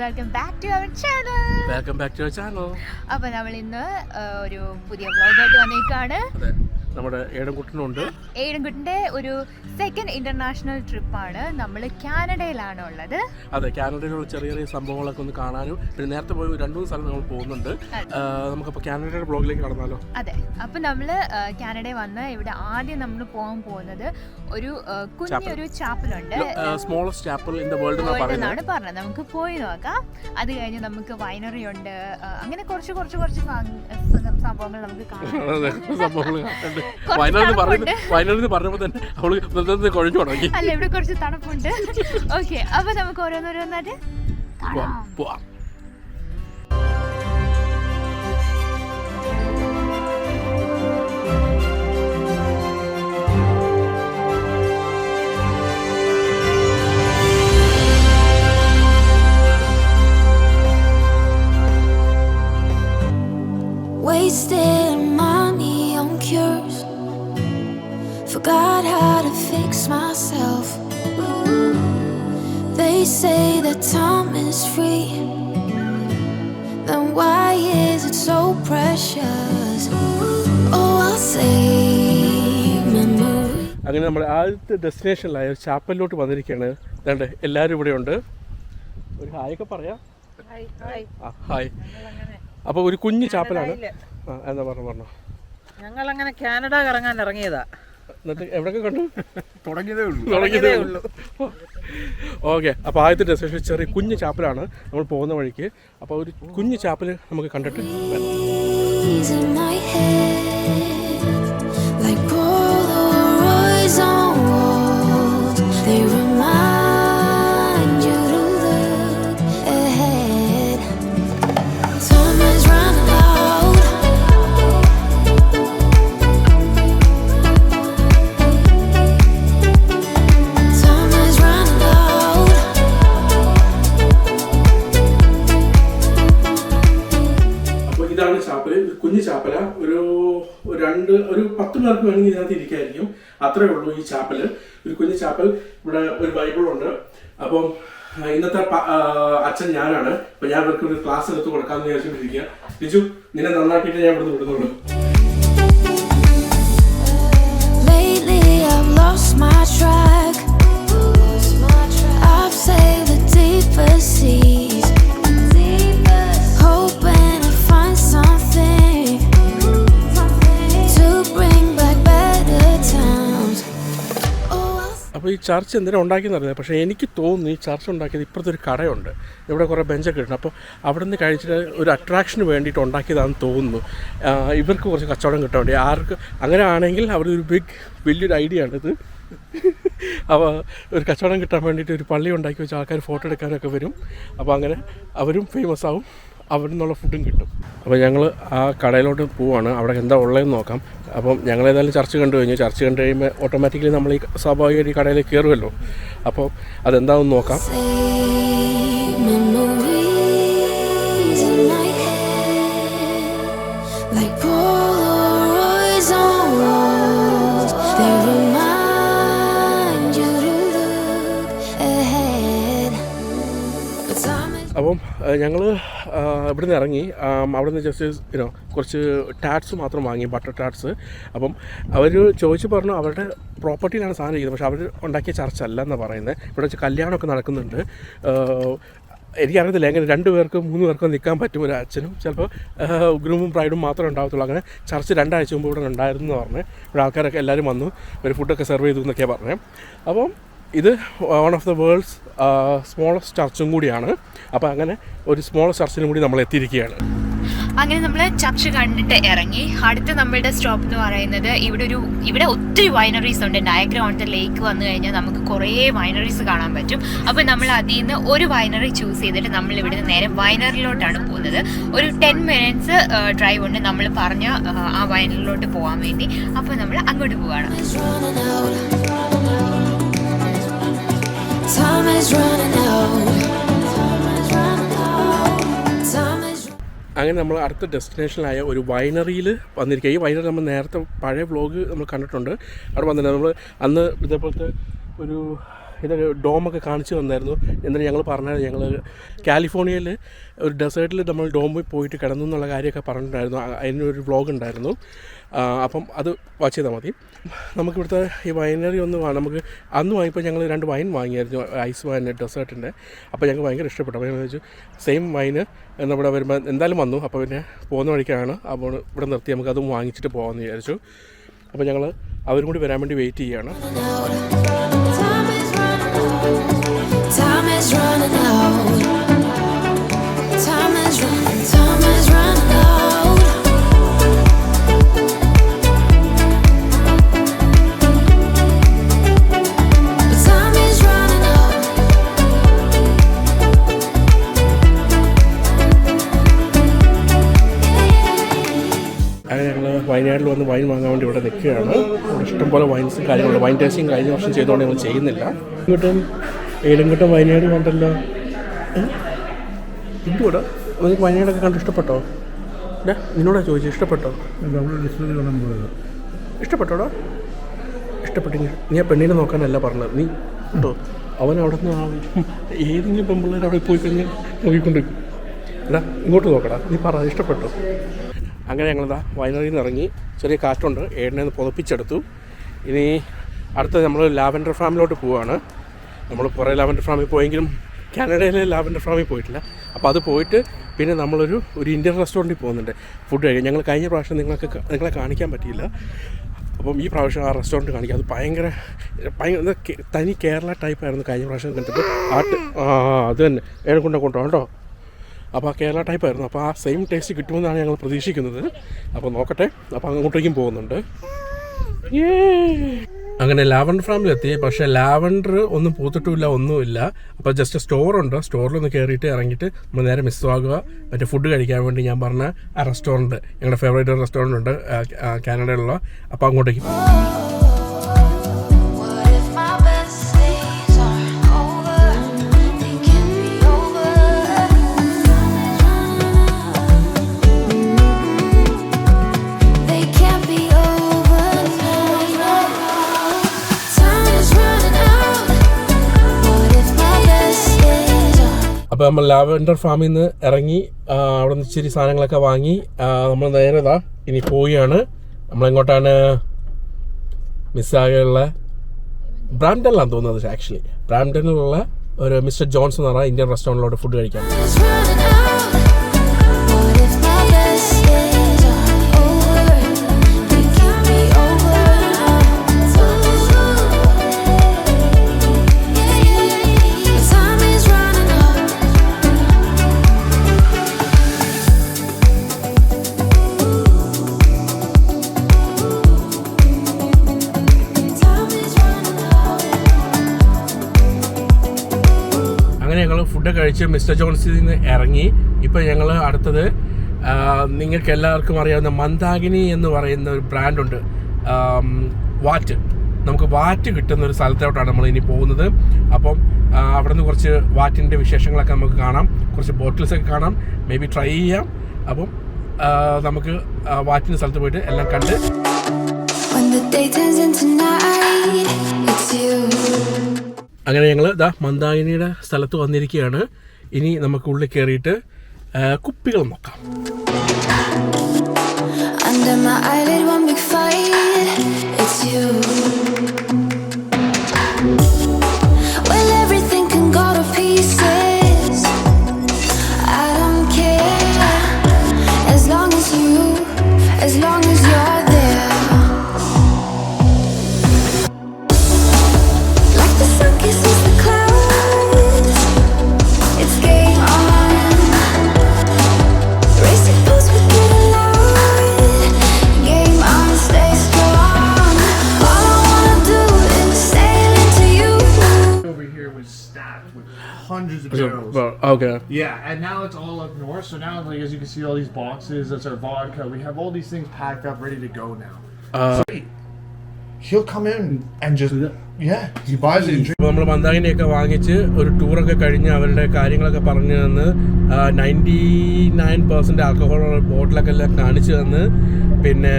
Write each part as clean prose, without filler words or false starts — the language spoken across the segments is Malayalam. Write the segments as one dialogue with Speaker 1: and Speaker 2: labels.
Speaker 1: Welcome back to our channel. അപ്പോൾ നമ്മൾ ഇന്ന് ഒരു പുതിയ വ്ലോഗായിട്ട് വന്നേക്കാണ്.
Speaker 2: നമ്മുടെ ഏഴൻകുട്ടൻ്റെ
Speaker 1: ഒരു സെക്കൻഡ് ഇന്റർനാഷണൽ ട്രിപ്പാണ്. നമ്മൾ കാനഡയിലാണ് ഉള്ളത്.
Speaker 2: അതെ, കാനഡയിലുള്ള ചെറിയ ചെറിയ സംഭവങ്ങളൊക്കെ ഒന്ന് കാണാനും പിന്നെ നേരത്തെ പോയി 2-3 സ്ഥലം നമ്മൾ പോകുന്നുണ്ട്. നമുക്കപ്പോൾ കാനഡയുടെ ബ്ലോഗിലേക്ക് കടന്നാലോ?
Speaker 1: അതെ, അപ്പം നമ്മൾ കാനഡയിൽ വന്ന് ഇവിടെ ആദ്യം നമ്മൾ പോകാൻ പോകുന്നത് ഒരു കുഞ്ഞൊരു ചാപ്പലുണ്ട്,
Speaker 2: smallest chapel in the world
Speaker 1: എന്നാണ് പറഞ്ഞത്. നമുക്ക് പോയി നോക്കാം. അത് കഴിഞ്ഞ് നമുക്ക് വൈനറി ഉണ്ട്, അങ്ങനെ കുറച്ച് സംഭവങ്ങൾ നമുക്ക് കാണാം.
Speaker 2: പറഞ്ഞപ്പോ തന്നെ അവള് കുഴഞ്ഞു തുടങ്ങി.
Speaker 1: അല്ല, ഇവിടെ കുറച്ച് തണുപ്പുണ്ട്. ഓക്കെ, അപ്പൊ നമുക്ക് ഓരോന്നോരോന്നായിട്ട്
Speaker 2: പോവാം.
Speaker 3: Wasting money on cures, forgot how to fix myself. They say that time is free, then why is it so precious? Oh, I'll save memory.
Speaker 2: അങ്ങനെ നമ്മൾ ആദ്യത്തെ ഡെസ്റ്റിനേഷനിലായ ചാപ്പലിലോട്ട് വന്നിരിക്കുകയാണ്. അതാണ്ട് എല്ലാവരും ഇവിടെ ഉണ്ട്. ഒരു ഹായൊക്കെ പറയാം. ഹായ്. അപ്പോൾ ഒരു കുഞ്ഞു ചാപ്പലാണ്. എന്താ പറഞ്ഞോ?
Speaker 4: ഞങ്ങളങ്ങനെ കാനഡ കറങ്ങാൻ ഇറങ്ങിയതാ.
Speaker 2: എന്നിട്ട് എവിടെയൊക്കെ കണ്ടു?
Speaker 4: തുടങ്ങിയതേ ഉള്ളൂ.
Speaker 2: ഓക്കെ, അപ്പോൾ ആദ്യത്തെ ഡെസ്റ്റിനേഷൻ ചെറിയ കുഞ്ഞു ചാപ്പലാണ്. നമ്മൾ പോകുന്ന വഴിക്ക് അപ്പോൾ ഒരു കുഞ്ഞു ചാപ്പൽ നമുക്ക് കണ്ടിട്ട് കുഞ്ഞു ചാപ്പല. ഒരു 10 പേർക്ക് വേണമെങ്കിൽ ഇതിനകത്ത് ഇരിക്കായിരിക്കും. അത്രേ ഉള്ളൂ ഈ ചാപ്പല്. ഒരു കുഞ്ഞു ചാപ്പൽ. ഇവിടെ ഒരു ബൈബിളുണ്ട്. അപ്പം ഇന്നത്തെ അച്ഛൻ ഞാനാണ്. അപ്പൊ ഞാൻ ഇവർക്ക് ഒരു ക്ലാസ് എടുത്ത് കൊടുക്കാമെന്ന് വിചാരിച്ചോണ്ടിരിക്കുക. ലിജു, നിന്നെ നന്നാക്കിയിട്ട് ഞാൻ ഇവിടുന്ന് വിടുന്നുള്ളൂ. അപ്പോൾ ഈ ചർച്ച് എന്തിനാണ് ഉണ്ടാക്കിയെന്ന് അറിയാം. പക്ഷേ എനിക്ക് തോന്നുന്നു ഈ ചർച്ച് ഉണ്ടാക്കിയത് ഇപ്പുറത്തെ ഒരു കടയുണ്ട്, ഇവിടെ കുറേ ബെഞ്ചൊക്കെ ഇട്ടുണ്ട്. അപ്പോൾ അവിടെ നിന്ന് കഴിച്ചിട്ട് ഒരു അട്രാക്ഷന് വേണ്ടിയിട്ട് ഉണ്ടാക്കിയതാണെന്ന് തോന്നുന്നു. ഇവർക്ക് കുറച്ച് കച്ചവടം കിട്ടാൻ വേണ്ടി. ആർക്ക് അങ്ങനെ ആണെങ്കിൽ അവിടെ ഒരു വലിയൊരു ഐഡിയ ആണിത്. അപ്പോൾ ഒരു കച്ചവടം കിട്ടാൻ വേണ്ടിയിട്ട് ഒരു പള്ളി ഉണ്ടാക്കി വെച്ച ആൾക്കാർ ഫോട്ടോ എടുക്കാനൊക്കെ വരും. അപ്പോൾ അങ്ങനെ അവരും ഫേമസ് ആവും, അവിടെ നിന്നുള്ള ഫുഡും കിട്ടും. അപ്പോൾ ഞങ്ങൾ ആ കടയിലോട്ട് പോവാണ്. അവിടെ എന്താ ഉള്ളതെന്ന് നോക്കാം. അപ്പം ഞങ്ങൾ ഏതായാലും ചർച്ച് കണ്ടു കഴിഞ്ഞു. ചർച്ച് കണ്ടു കഴിയുമ്പോൾ ഓട്ടോമാറ്റിക്കലി നമ്മൾ ഈ സ്വാഭാവികമായിട്ട് ഈ കടയിലേക്ക് കയറുമല്ലോ. അപ്പോൾ അതെന്താണെന്ന് നോക്കാം. അപ്പം ഞങ്ങൾ ഇവിടെ നിന്ന് ഇറങ്ങി. അവിടെ നിന്ന് ജസ്റ്റ് കുറച്ച് ടാറ്റ്സ് മാത്രം വാങ്ങി, ബട്ടർ ടാറ്റ്സ്. അപ്പം അവർ ചോദിച്ചു പറഞ്ഞു അവരുടെ പ്രോപ്പർട്ടിയിലാണ് സാധനം ചെയ്യുന്നത്, പക്ഷേ അവർ ഉണ്ടാക്കിയ ചർച്ചല്ല എന്നാണ് പറയുന്നത്. ഇവിടെ വെച്ച് കല്യാണമൊക്കെ നടക്കുന്നുണ്ട്. എനിക്കറിയത്തില്ല എങ്ങനെ 2 പേർക്കും 3 പേർക്കും നിൽക്കാൻ പറ്റും. ഒരു അച്ഛനും ചിലപ്പോൾ ഗ്രൂമും ബ്രൈഡും മാത്രമേ ഉണ്ടാകത്തുള്ളൂ. അങ്ങനെ ചർച്ച് 2 ആഴ്ച മുമ്പ് ഇവിടെ ഉണ്ടായിരുന്നു എന്ന് പറഞ്ഞ് ഇവിടെ ആൾക്കാരൊക്കെ എല്ലാവരും വന്നു. ഒരു ഫുഡൊക്കെ സെർവ് ചെയ്തു എന്നൊക്കെയാണ് പറഞ്ഞത്. അപ്പം ഇത് one of the world's smallest ചർച്ചും കൂടിയാണ്. അപ്പോൾ അങ്ങനെ ഒരു സ്മോളസ്റ്റ് ചർച്ചിനും കൂടി നമ്മൾ എത്തിയിരിക്കുകയാണ്.
Speaker 1: അങ്ങനെ നമ്മൾ ചർച്ച് കണ്ടിട്ട് ഇറങ്ങി. അടുത്ത നമ്മളുടെ സ്റ്റോപ്പ് എന്ന് പറയുന്നത് ഇവിടെ ഒത്തിരി വൈനറീസ് ഉണ്ട്. നയഗ്ര ഓൺ ദ ലേക്ക് വന്നു കഴിഞ്ഞാൽ നമുക്ക് കുറേ വൈനറീസ് കാണാൻ പറ്റും. അപ്പോൾ നമ്മൾ അതിൽ നിന്ന് ഒരു വൈനറി ചൂസ് ചെയ്തിട്ട് നമ്മൾ ഇവിടുന്ന് നേരെ വൈനറിലോട്ടാണ് പോകുന്നത്. ഒരു 10 minutes ഡ്രൈവ് ഉണ്ട് നമ്മൾ പറഞ്ഞ ആ വൈനറിലോട്ട് പോകാൻ വേണ്ടി. അപ്പോൾ നമ്മൾ അങ്ങോട്ട് പോവാണ്.
Speaker 2: അങ്ങനെ നമ്മൾ അടുത്ത ഡെസ്റ്റിനേഷനിലായ ഒരു വൈനറിയിൽ വന്നിരിക്കുക. ഈ വൈനറി നമ്മൾ നേരത്തെ പഴയ വ്ലോഗ് നമ്മൾ കണ്ടിട്ടുണ്ട്. അവിടെ വന്നിട്ട് നമ്മൾ അന്ന് ഇതേപോലത്തെ ഒരു ഇതൊക്കെ ഡോമൊക്കെ കാണിച്ചു തന്നായിരുന്നു. എന്നിട്ട് ഞങ്ങൾ പറഞ്ഞത് ഞങ്ങൾ കാലിഫോർണിയയിൽ ഒരു ഡെസേർട്ടിൽ നമ്മൾ ഡോമിൽ പോയിട്ട് കിടന്നു എന്നുള്ള കാര്യമൊക്കെ പറഞ്ഞിട്ടുണ്ടായിരുന്നു. അതിനൊരു വ്ളോഗ് ഉണ്ടായിരുന്നു. അപ്പം അത് വാച്ച് ചെയ്താൽ മതി. നമുക്കിവിടുത്തെ ഈ വൈനറി ഒന്ന് നമുക്ക് അന്ന് വാങ്ങിയപ്പോൾ ഞങ്ങൾ 2 വൈൻ വാങ്ങിയായിരുന്നു, ഐസ് വൈൻ ഡെസേർട്ടിൻ്റെ. അപ്പോൾ ഞങ്ങൾക്ക് ഭയങ്കര ഇഷ്ടപ്പെട്ടു. അപ്പോൾ ഞങ്ങൾ വെച്ചു സെയിം വൈന് നമ്മുടെ വരുമ്പോൾ എന്തായാലും വന്നു. അപ്പോൾ പിന്നെ പോകുന്ന വഴിക്കാണ് അപ്പോൾ ഇവിടെ നിർത്തി നമുക്ക് അതും വാങ്ങിച്ചിട്ട് പോകാമെന്ന് വിചാരിച്ചു. അപ്പോൾ ഞങ്ങൾ അവരും കൂടി വരാൻ വേണ്ടി വെയിറ്റ് ചെയ്യുകയാണ്.
Speaker 3: Time is running out. Time is running out. Time is running out.
Speaker 2: അങ്ങനെ ഞങ്ങൾ വയനാട്ടിൽ വന്ന് വൈൻ വാങ്ങാൻ വേണ്ടി ഇവിടെ നിൽക്കുകയാണ്. ഇവിടെ ഇഷ്ടംപോലെ വൈൻസും കാര്യങ്ങളുണ്ട്. വൈൻ ടേസ്റ്റിംഗ് കഴിഞ്ഞ വർഷം ചെയ്തുകൊണ്ട് ഞങ്ങൾ ചെയ്യുന്നില്ല. ഏലങ്കുട്ടം വയനാട് കണ്ടല്ലോ. എന്തുകൂടെ നിങ്ങൾക്ക് വയനാടൊക്കെ കണ്ട് ഇഷ്ടപ്പെട്ടോ? നിന്നോടാ ചോദിച്ചു ഇഷ്ടപ്പെട്ടോ? ഇഷ്ടപ്പെട്ടോടാ? ഇഷ്ടപ്പെട്ടെങ്കിൽ നീ ആ പെണ്ണിനെ നോക്കാനല്ല പറഞ്ഞത്. നീ കേട്ടോ അവൻ അവിടെ നിന്ന് ഏതെങ്കിലും പെൺപിള്ളേർ അവിടെ പോയി കഴിഞ്ഞാൽ നോക്കിക്കൊണ്ടിരിക്കും. എടാ ഇങ്ങോട്ട് നോക്കടാ, നീ പറ ഇഷ്ടപ്പെട്ടോ? അങ്ങനെ ഞങ്ങളിതാ വയനാട്ടിൽ നിന്ന് ഇറങ്ങി. ചെറിയ കാറ്റുണ്ട്, ഏടിനെ ഒന്ന് പുതപ്പിച്ചെടുത്തു. ഇനി അടുത്ത നമ്മൾ ലാവൻഡർ ഫാമിലോട്ട് പോവുകയാണ്. നമ്മൾ കുറേ ലാവൻഡർ ഫാമിൽ പോയെങ്കിലും കാനഡയിലെ ലാവൻഡർ ഫാമിൽ പോയിട്ടില്ല. അപ്പോൾ അത് പോയിട്ട് പിന്നെ നമ്മളൊരു ഇന്ത്യൻ റെസ്റ്റോറൻറ്റിൽ പോകുന്നുണ്ട് ഫുഡ് കഴിക്കാൻ. ഞങ്ങൾ കഴിഞ്ഞ പ്രാവശ്യം നിങ്ങളെ കാണിക്കാൻ പറ്റിയില്ല. അപ്പം ഈ പ്രാവശ്യം ആ റെസ്റ്റോറൻറ്റ് കാണിക്കാം. അത് ഭയങ്കര തനി കേരള ടൈപ്പായിരുന്നു കഴിഞ്ഞ പ്രാവശ്യം കണ്ടിട്ട്. അത് തന്നെ ഏഴെക്കൊണ്ടോ കേട്ടോ. അപ്പോൾ ആ കേരള ടൈപ്പായിരുന്നു. അപ്പോൾ ആ സെയിം ടേസ്റ്റ് കിട്ടുമെന്നാണ് ഞങ്ങൾ പ്രതീക്ഷിക്കുന്നത്. അപ്പോൾ നോക്കട്ടെ. അപ്പോൾ അങ്ങോട്ടേക്കും പോകുന്നുണ്ട്. അങ്ങനെ ലാവൻഡർ ഫാമിലെത്തി. പക്ഷേ ലാവൻഡർ ഒന്നും പൂത്തിട്ടുമില്ല, ഒന്നുമില്ല. അപ്പോൾ ജസ്റ്റ് സ്റ്റോറുണ്ട്. സ്റ്റോറിലൊന്ന് കയറിയിട്ട് ഇറങ്ങിയിട്ട് നമ്മൾ നേരെ മിസ്സാകുക മറ്റേ ഫുഡ് കഴിക്കാൻ വേണ്ടി ഞാൻ പറഞ്ഞ ആ റെസ്റ്റോറൻറ്റ്, ഞങ്ങളുടെ ഫേവറേറ്റ് റെസ്റ്റോറൻറ്റ് ഉണ്ട് കാനഡയിലുള്ള. അപ്പോൾ അങ്ങോട്ടേക്ക്
Speaker 3: What if my best days are over? They can't be over. They can't be over now. Time is running out. What if my best days are?
Speaker 2: അപ്പോൾ നമ്മൾ ലാവൻഡർ ഫാമിൽ നിന്ന് ഇറങ്ങി അവിടെ നിന്ന് ഇച്ചിരി സാധനങ്ങളൊക്കെ വാങ്ങി നമ്മൾ നേരെ ഇനി പോവുകയാണ്. നമ്മളെങ്ങോട്ടാണ്? മിസ്സാഗുള്ള ബ്രാംപ്ടണിലാണ് തോന്നുന്നത്. ആക്ച്വലി ബ്രാംപ്ടണിലുള്ള ഒരു മിസ്റ്റർ ജോൺസ് എന്ന് പറഞ്ഞാൽ ഇന്ത്യൻ റെസ്റ്റോറൻറ്റിലോട്ട് ഫുഡ് കഴിക്കാൻ.
Speaker 3: Time is running out. What if my best days are over? They can't be over now. Time is running out. Time is running out.
Speaker 2: അങ്ങനെ ഞങ്ങൾ ഫുഡ് കഴിച്ച് മിസ്റ്റർ ജോൺസിൽ നിന്ന് ഇറങ്ങി. ഇപ്പം ഞങ്ങൾ അടുത്തത് നിങ്ങൾക്ക് എല്ലാവർക്കും അറിയാവുന്ന മന്ദാകിനി എന്ന് പറയുന്ന ഒരു ബ്രാൻഡുണ്ട്, വാറ്റ്. നമുക്ക് വാറ്റ് കിട്ടുന്ന ഒരു സ്ഥലത്തോട്ടാണ് നമ്മൾ ഇനി പോകുന്നത്. അപ്പം അവിടെ നിന്ന് കുറച്ച് വാറ്റിൻ്റെ വിശേഷങ്ങളൊക്കെ നമുക്ക് കാണാം, കുറച്ച് ബോട്ടിൽസൊക്കെ കാണാം, മേ ബി ട്രൈ ചെയ്യാം. അപ്പം നമുക്ക് വാറ്റിൻ്റെ സ്ഥലത്ത് പോയിട്ട് എല്ലാം കണ്ട്
Speaker 3: When the day turns into night, it's you.
Speaker 2: അങ്ങനെ ഞങ്ങൾ മന്ദാകിനിയുടെ സ്ഥലത്ത് വന്നിരിക്കുകയാണ്. ഇനി നമുക്ക് ഉള്ളിൽ കയറിയിട്ട് കുപ്പികൾ നോക്കാം.
Speaker 3: Under my eyelid, one big fight, it's you. Well, everything can go to pieces. I don't care, as long as you're there. Like the sun kisses the clouds, it's game on. Racing pulse with it aloud. Game on, stay strong. All I wanna do is sail into you.
Speaker 5: Over here was stacked with hundreds of barrels.
Speaker 2: Okay.
Speaker 5: Yeah, and now it's all up north. So now, like as you can see, all these boxes. That's our vodka. We have all these things packed up, ready to go now. He'll come in and just he buys it and drinks.
Speaker 2: നമ്മൾ മന്ദാകിനിയൊക്കെ വാങ്ങിച്ച് ഒരു ടൂറൊക്കെ കഴിഞ്ഞ് അവരുടെ കാര്യങ്ങളൊക്കെ പറഞ്ഞു തന്ന് 99% ആൽക്കഹോൾ ബോട്ടിലൊക്കെ എല്ലാം കാണിച്ചു തന്ന് പിന്നെ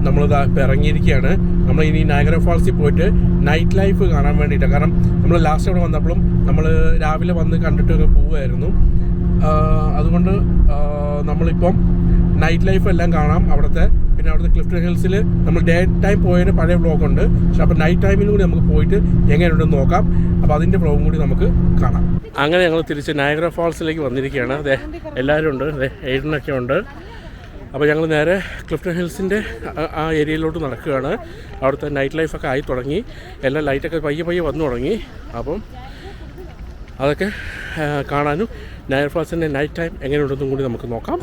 Speaker 2: നമ്മളിതാ ഇപ്പോൾ ഇറങ്ങിയിരിക്കുകയാണ്. നമ്മൾ ഇനി നയഗ്ര ഫാൾസിൽ പോയിട്ട് നൈറ്റ് ലൈഫ് കാണാൻ വേണ്ടിയിട്ടാണ്. കാരണം നമ്മൾ ലാസ്റ്റ് അവിടെ വന്നപ്പോഴും നമ്മൾ രാവിലെ വന്ന് കണ്ടിട്ട് പോവുമായിരുന്നു. അതുകൊണ്ട് നമ്മളിപ്പം നൈറ്റ് ലൈഫ് എല്ലാം കാണാം അവിടുത്തെ. പിന്നെ അവിടുത്തെ ക്ലിഫ്റ്റൺ ഹിൽസിൽ നമ്മൾ ഡേ ടൈം പോയതിന് പഴയ വ്ളോഗുണ്ട്. പക്ഷെ അപ്പോൾ നൈറ്റ് ടൈമിലും കൂടി നമുക്ക് പോയിട്ട് എങ്ങനെയുണ്ടെന്ന് നോക്കാം. അപ്പോൾ അതിൻ്റെ വ്ളോഗും കൂടി നമുക്ക് കാണാം. അങ്ങനെ ഞങ്ങൾ തിരിച്ച് നയഗ്ര ഫാൾസിലേക്ക് വന്നിരിക്കുകയാണ്. അതെ, എല്ലാവരും ഉണ്ട്. അതെ, എയ്ഡനൊക്കെ ഉണ്ട്. അപ്പോൾ ഞങ്ങൾ നേരെ ക്ലിഫ്റ്റൺ ഹിൽസിൻ്റെ ആ ഏരിയയിലോട്ട് നടക്കുകയാണ്. അവിടുത്തെ നൈറ്റ് ലൈഫൊക്കെ ആയി തുടങ്ങി. എല്ലാം ലൈറ്റൊക്കെ പയ്യെ വന്നു തുടങ്ങി. അപ്പം അതൊക്കെ കാണാനും നയഗ്ര ഫാൾസിൻ്റെ നൈറ്റ് ടൈം എങ്ങനെയുണ്ടെന്നും കൂടി നമുക്ക് നോക്കാം.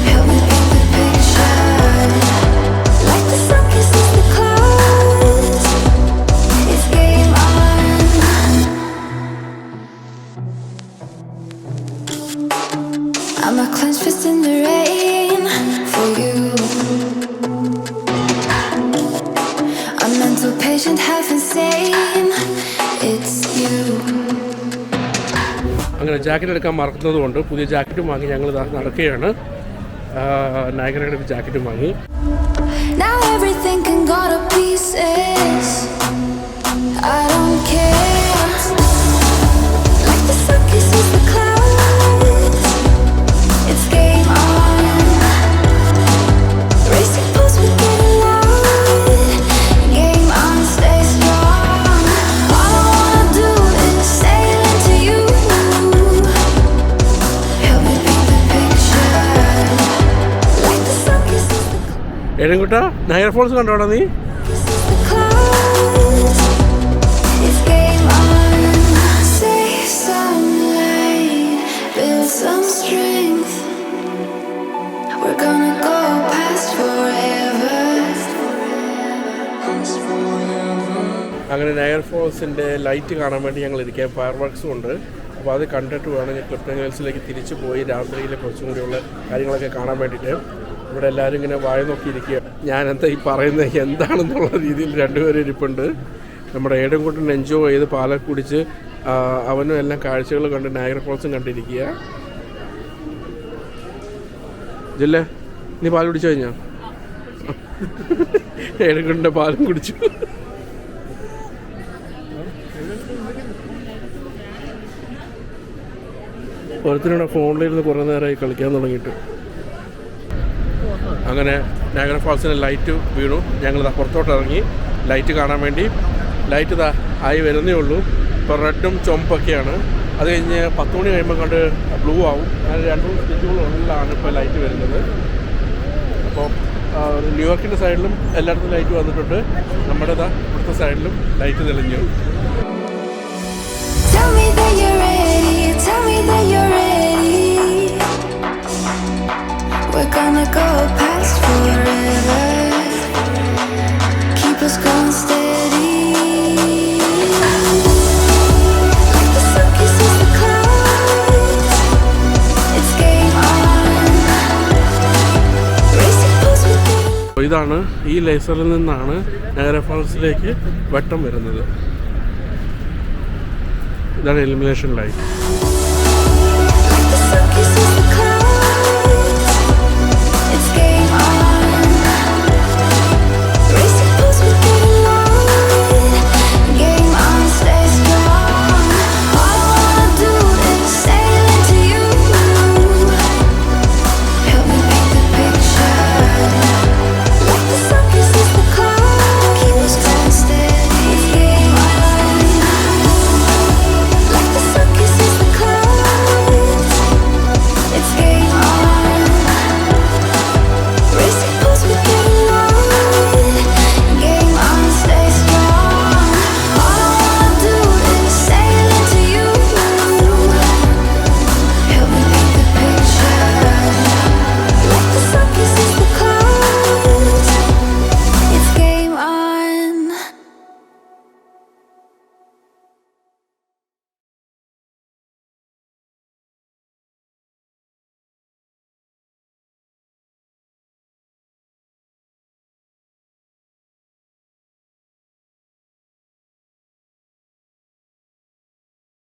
Speaker 3: Help me paint the picture. Like the sun kisses the clouds. It's game on. I'm a clenched fist in the rain for you. I'm mental patient, half insane. It's you.
Speaker 2: അങ്ങനെ ജാക്കറ്റ് എടുക്കാൻ മറക്കുന്നത് കൊണ്ട് പുതിയ ജാക്കറ്റും വാങ്ങി ഞങ്ങൾ നടക്കുകയാണ്. നയഗ്രയുടെ ഒരു ജാക്കറ്റും വാങ്ങി.
Speaker 3: Now everything can go to pieces. I don't care. Like the sun kisses the clouds. It's game on. Racing pulse, we get loud. Game on, stay strong. All I wanna do is sail into you. Help me paint the picture. Like the sun kisses the
Speaker 2: ഏഴൻകുട്ട നയഗ്ര ഫോൾസ് കണ്ടോടാ നീ?
Speaker 3: the clouds. It's game on. Save some light, build some strength. We're gonna go past forever.
Speaker 2: അങ്ങനെ നയഗ്ര ഫോൾസിൻ്റെ ലൈറ്റ് കാണാൻ വേണ്ടി ഞങ്ങൾ ഇരിക്കാൻ ഫയർ വർക്ക്സും ഉണ്ട്. അപ്പോൾ അത് കണ്ടിട്ട് വേണം ഞാൻ ക്ലിഫ്റ്റൺ ഹിൽസിലേക്ക് തിരിച്ചു പോയി രാത്രിയിലെ കുറച്ചും കൂടിയുള്ള കാര്യങ്ങളൊക്കെ കാണാൻ വേണ്ടിയിട്ട്. ഇവിടെ എല്ലാവരും ഇങ്ങനെ വായ നോക്കിയിരിക്കുക. ഞാൻ എന്താ ഈ പറയുന്നത് എന്താണെന്നുള്ള രീതിയിൽ രണ്ടുപേരും ഇരിപ്പുണ്ട്. നമ്മുടെ ഏടൻകുട്ടൻ എൻജോയ് ചെയ്ത് പാലൊക്കെ കുടിച്ച് അവനും എല്ലാം കാഴ്ചകൾ കണ്ട് നയഗ്ര ഫോൾസും കണ്ടിരിക്കുക. ജില്ലേ, നീ പാൽ കുടിച്ചു കഴിഞ്ഞോ? ഏടൻകുട്ടൻ്റെ പാലും കുടിച്ചു. ഓരോരുത്തരുടെ ഫോണിലിരുന്ന് കുറേ നേരമായി കളിക്കാൻ തുടങ്ങിയിട്ട്. അങ്ങനെ നയഗ്ര ഫാൾസിന് ലൈറ്റ് വീണു. ഞങ്ങൾ പുറത്തോട്ട് ഇറങ്ങി ലൈറ്റ് കാണാൻ വേണ്ടി. ലൈറ്റ് ആയി വരുന്നേ ഉള്ളൂ. ഇപ്പോൾ റെഡും ചുമപ്പൊക്കെയാണ്. അത് കഴിഞ്ഞ് 10 മണി കഴിയുമ്പോൾ കണ്ട് ബ്ലൂ ആവും. അങ്ങനെ 2 സ്റ്റിച്ചുകളുള്ളിലാണ് ഇപ്പോൾ ലൈറ്റ് വരുന്നത്. അപ്പോൾ ന്യൂയോർക്കിൻ്റെ സൈഡിലും എല്ലായിടത്തും ലൈറ്റ് വന്നിട്ടുണ്ട്. നമ്മുടെ ഇവിടുത്തെ സൈഡിലും ലൈറ്റ് തെളിഞ്ഞു.
Speaker 3: Tell me that you're ready. Tell me that you're ready. We're gonna go past forever. Keep us going steady. Like the sun kisses the clouds. It's game on. Racing pulse with the
Speaker 2: ഇതാണ് ഈ ലേസറിൽ നിന്നാണ് നയഗ്ര ഫാൾസിലേക്ക് വെട്ടം വരുന്നത്. ഇതാണ് illumination light.
Speaker 3: sun kisses the clouds. It's game